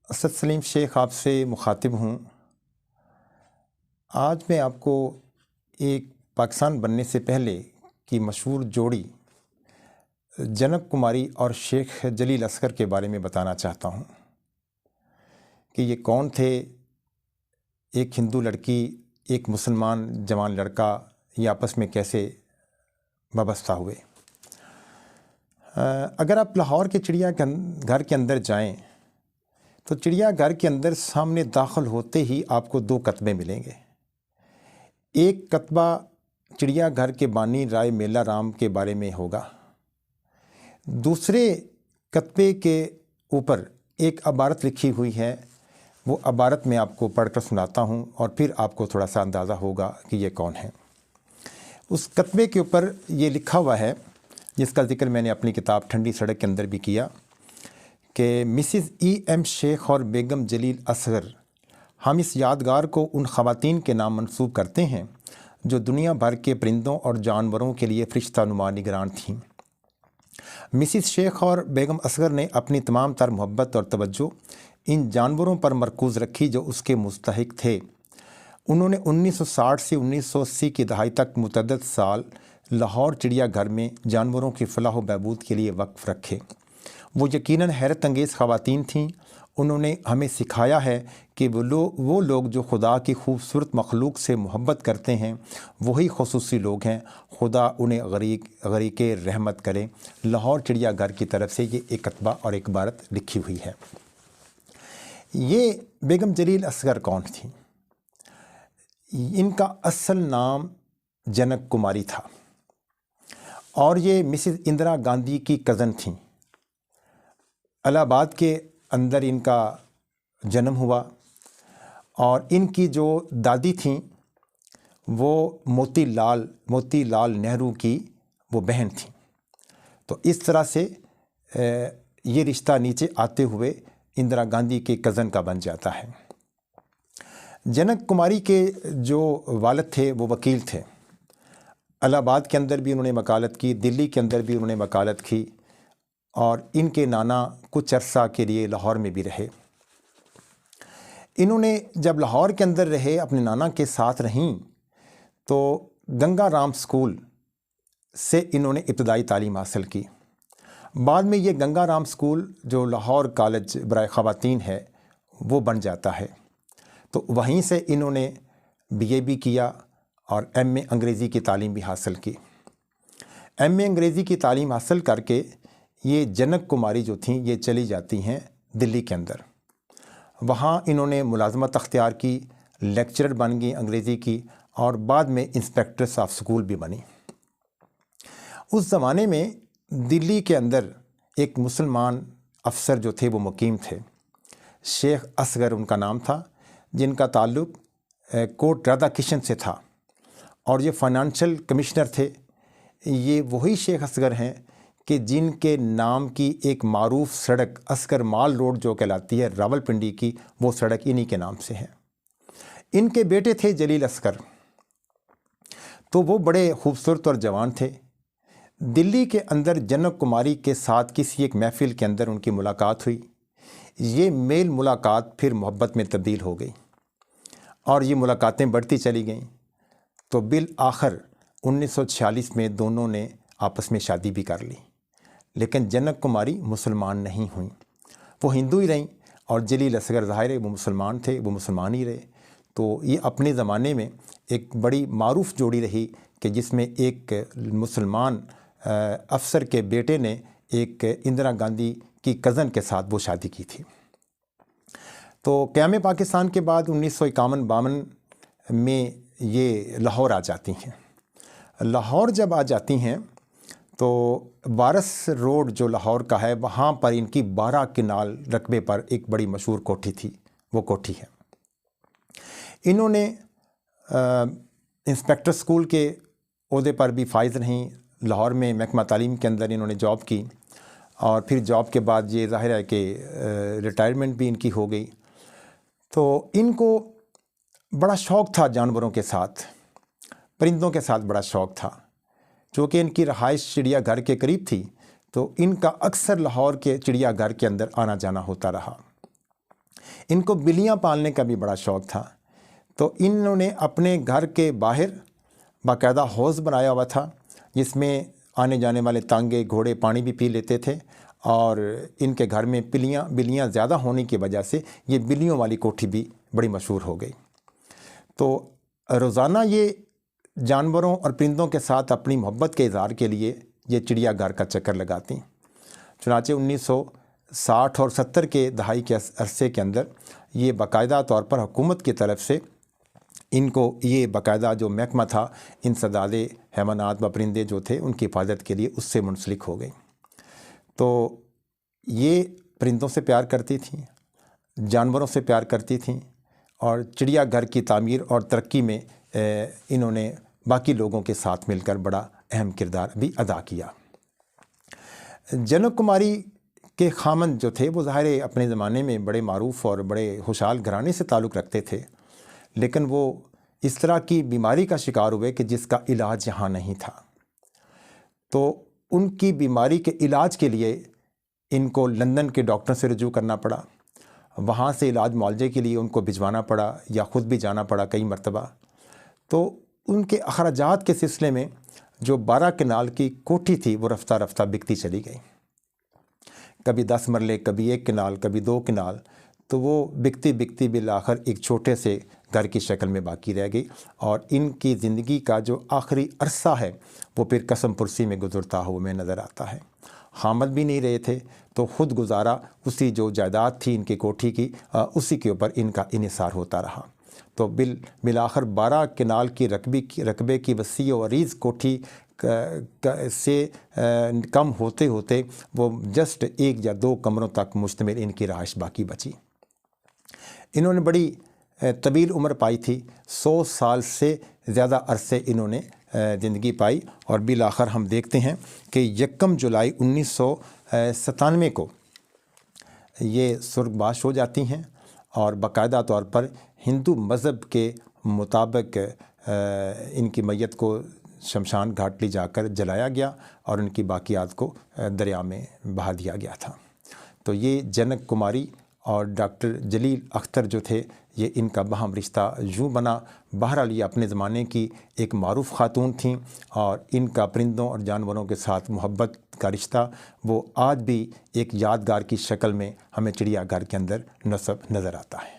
اسد سلیم شیخ آپ سے مخاطب ہوں۔ آج میں آپ کو ایک پاکستان بننے سے پہلے کی مشہور جوڑی جنک کماری اور شیخ جلیل اصغر کے بارے میں بتانا چاہتا ہوں کہ یہ کون تھے۔ ایک ہندو لڑکی، ایک مسلمان جوان لڑکا، یہ آپس میں کیسے وابستہ ہوئے۔ اگر آپ لاہور کے چڑیا گھر کے اندر جائیں تو چڑیا گھر کے اندر سامنے داخل ہوتے ہی آپ کو دو کتبے ملیں گے۔ ایک کتبہ چڑیا گھر کے بانی رائے میلا رام کے بارے میں ہوگا۔ دوسرے کتبے کے اوپر ایک عبارت لکھی ہوئی ہے، وہ عبارت میں آپ کو پڑھ کر سناتا ہوں اور پھر آپ کو تھوڑا سا اندازہ ہوگا کہ یہ کون ہے۔ اس کتبے کے اوپر یہ لکھا ہوا ہے، جس کا ذکر میں نے اپنی کتاب ٹھنڈی سڑک کے اندر بھی کیا، کہ مسز ای ایم شیخ اور بیگم جلیل اصغر، ہم اس یادگار کو ان خواتین کے نام منسوب کرتے ہیں جو دنیا بھر کے پرندوں اور جانوروں کے لیے فرشتہ نما نگران تھیں۔ مسز شیخ اور بیگم اصغر نے اپنی تمام تر محبت اور توجہ ان جانوروں پر مرکوز رکھی جو اس کے مستحق تھے۔ انہوں نے 1960 سے 1980 کی دہائی تک متعدد سال لاہور چڑیا گھر میں جانوروں کی فلاح و بہبود کے لیے وقف رکھے۔ وہ یقیناً حیرت انگیز خواتین تھیں۔ انہوں نے ہمیں سکھایا ہے کہ وہ لوگ جو خدا کی خوبصورت مخلوق سے محبت کرتے ہیں وہی خصوصی لوگ ہیں۔ خدا انہیں غریق رحمت کرے۔ لاہور چڑیا گھر کی طرف سے یہ ایک کتبہ اور ایک عبارت لکھی ہوئی ہے۔ یہ بیگم جلیل اصغر کون تھیں؟ ان کا اصل نام جنک کماری تھا اور یہ مسز اندرا گاندھی کی کزن تھیں۔ الہ آباد کے اندر ان کا جنم ہوا اور ان کی جو دادی تھیں وہ موتی لال نہرو کی وہ بہن تھیں۔ تو اس طرح سے یہ رشتہ نیچے آتے ہوئے اندرا گاندھی کے کزن کا بن جاتا ہے۔ جنک کماری کے جو والد تھے وہ وکیل تھے۔ الہ آباد کے اندر بھی انہوں نے وکالت کی، دلی کے اندر بھی انہوں نے وکالت کی، اور ان کے نانا کچھ عرصہ کے لیے لاہور میں بھی رہے۔ انہوں نے جب لاہور کے اندر رہے، اپنے نانا کے ساتھ رہیں، تو گنگا رام سکول سے انہوں نے ابتدائی تعلیم حاصل کی۔ بعد میں یہ گنگا رام سکول جو لاہور کالج برائے خواتین ہے وہ بن جاتا ہے، تو وہیں سے انہوں نے بی اے بھی کیا اور ایم اے انگریزی کی تعلیم بھی حاصل کی۔ ایم اے انگریزی کی تعلیم حاصل کر کے یہ جنک کماری جو تھیں یہ چلی جاتی ہیں دلی کے اندر۔ وہاں انہوں نے ملازمت اختیار کی، لیکچرر بن گئی انگریزی کی، اور بعد میں انسپیکٹرس آف سکول بھی بنی۔ اس زمانے میں دلی کے اندر ایک مسلمان افسر جو تھے وہ مقیم تھے، شیخ اصغر ان کا نام تھا، جن کا تعلق کوٹ رادھا کرشن سے تھا، اور یہ فائنانشل کمشنر تھے۔ یہ وہی شیخ اصغر ہیں کہ جن کے نام کی ایک معروف سڑک اصغر مال روڈ جو کہلاتی ہے راول پنڈی کی، وہ سڑک انہی کے نام سے ہے۔ ان کے بیٹے تھے جلیل اصغر، تو وہ بڑے خوبصورت اور جوان تھے۔ دلی کے اندر جنک کماری کے ساتھ کسی ایک محفل کے اندر ان کی ملاقات ہوئی۔ یہ میل ملاقات پھر محبت میں تبدیل ہو گئی اور یہ ملاقاتیں بڑھتی چلی گئیں، تو بالآخر 1946 میں دونوں نے آپس میں شادی بھی کر لی۔ لیکن جنک کماری مسلمان نہیں ہوئیں، وہ ہندو ہی رہیں، اور جلیل اصغر ظاہر ہے وہ مسلمان تھے، وہ مسلمان ہی رہے۔ تو یہ اپنے زمانے میں ایک بڑی معروف جوڑی رہی کہ جس میں ایک مسلمان افسر کے بیٹے نے ایک اندرا گاندھی کی کزن کے ساتھ وہ شادی کی تھی۔ تو قیام پاکستان کے بعد 1951-52 میں یہ لاہور آ جاتی ہیں۔ لاہور جب آ جاتی ہیں تو وارث روڈ جو لاہور کا ہے وہاں پر ان کی 12 کنال رقبے پر ایک بڑی مشہور کوٹھی تھی، وہ کوٹھی ہے۔ انہوں نے انسپیکٹر سکول کے عہدے پر بھی فائز رہیں۔ لاہور میں محکمہ تعلیم کے اندر انہوں نے جاب کی، اور پھر جاب کے بعد یہ ظاہر ہے کہ ریٹائرمنٹ بھی ان کی ہو گئی۔ تو ان کو بڑا شوق تھا جانوروں کے ساتھ، پرندوں کے ساتھ بڑا شوق تھا۔ چونکہ ان کی رہائش چڑیا گھر کے قریب تھی تو ان کا اکثر لاہور کے چڑیا گھر کے اندر آنا جانا ہوتا رہا۔ ان کو بلیاں پالنے کا بھی بڑا شوق تھا، تو انہوں نے اپنے گھر کے باہر باقاعدہ حوض بنایا ہوا تھا، جس میں آنے جانے والے تانگے گھوڑے پانی بھی پی لیتے تھے، اور ان کے گھر میں بلیاں زیادہ ہونے کی وجہ سے یہ بلیوں والی کوٹھی بھی بڑی مشہور ہو گئی۔ تو روزانہ یہ جانوروں اور پرندوں کے ساتھ اپنی محبت کے اظہار کے لیے یہ چڑیا گھر کا چکر لگاتی۔ چنانچہ 1960 اور 70 کے دہائی کے عرصے کے اندر یہ باقاعدہ طور پر حکومت کی طرف سے ان کو یہ باقاعدہ جو محکمہ تھا انسداد حیوانات و پرندے جو تھے ان کی حفاظت کے لیے اس سے منسلک ہو گئی۔ تو یہ پرندوں سے پیار کرتی تھیں، جانوروں سے پیار کرتی تھیں، اور چڑیا گھر کی تعمیر اور ترقی میں انہوں نے باقی لوگوں کے ساتھ مل کر بڑا اہم کردار بھی ادا کیا۔ جنک کماری کے خامند جو تھے وہ ظاہر اپنے زمانے میں بڑے معروف اور بڑے خوشحال گھرانے سے تعلق رکھتے تھے، لیکن وہ اس طرح کی بیماری کا شکار ہوئے کہ جس کا علاج یہاں نہیں تھا۔ تو ان کی بیماری کے علاج کے لیے ان کو لندن کے ڈاکٹر سے رجوع کرنا پڑا، وہاں سے علاج معالجے کے لیے ان کو بھجوانا پڑا یا خود بھی جانا پڑا کئی مرتبہ۔ تو ان کے اخراجات کے سلسلے میں جو 12 کنال کی کوٹھی تھی وہ رفتہ رفتہ بکتی چلی گئی، کبھی 10 مرلے، کبھی 1 کنال، کبھی 2 کنال، تو وہ بکتی بکتی بالآخر ایک چھوٹے سے گھر کی شکل میں باقی رہ گئی، اور ان کی زندگی کا جو آخری عرصہ ہے وہ پھر قسم پرسی میں گزرتا ہوا میں نظر آتا ہے۔ خامد بھی نہیں رہے تھے تو خود گزارا اسی جو جائیداد تھی ان کی کوٹھی کی اسی کے اوپر ان کا انحصار ہوتا رہا۔ تو بالآخر 12 کنال کی رقبے کی وسیع و عریض کوٹھی سے کم ہوتے ہوتے وہ جسٹ 1 یا 2 کمروں تک مشتمل ان کی رہائش باقی بچی۔ انہوں نے بڑی طویل عمر پائی تھی، 100 سال سے زیادہ عرصے انہوں نے زندگی پائی، اور بالآخر ہم دیکھتے ہیں کہ 1 جولائی 1997 کو یہ سرگباش ہو جاتی ہیں، اور باقاعدہ طور پر ہندو مذہب کے مطابق ان کی میت کو شمشان گھاٹ لے جا کر جلایا گیا اور ان کی باقیات کو دریا میں بہا دیا گیا تھا۔ تو یہ جنک کماری اور ڈاکٹر جلیل اختر جو تھے یہ ان کا باہم رشتہ یوں بنا۔ بہرحال یہ اپنے زمانے کی ایک معروف خاتون تھیں، اور ان کا پرندوں اور جانوروں کے ساتھ محبت کا رشتہ وہ آج بھی ایک یادگار کی شکل میں ہمیں چڑیا گھر کے اندر نصب نظر آتا ہے۔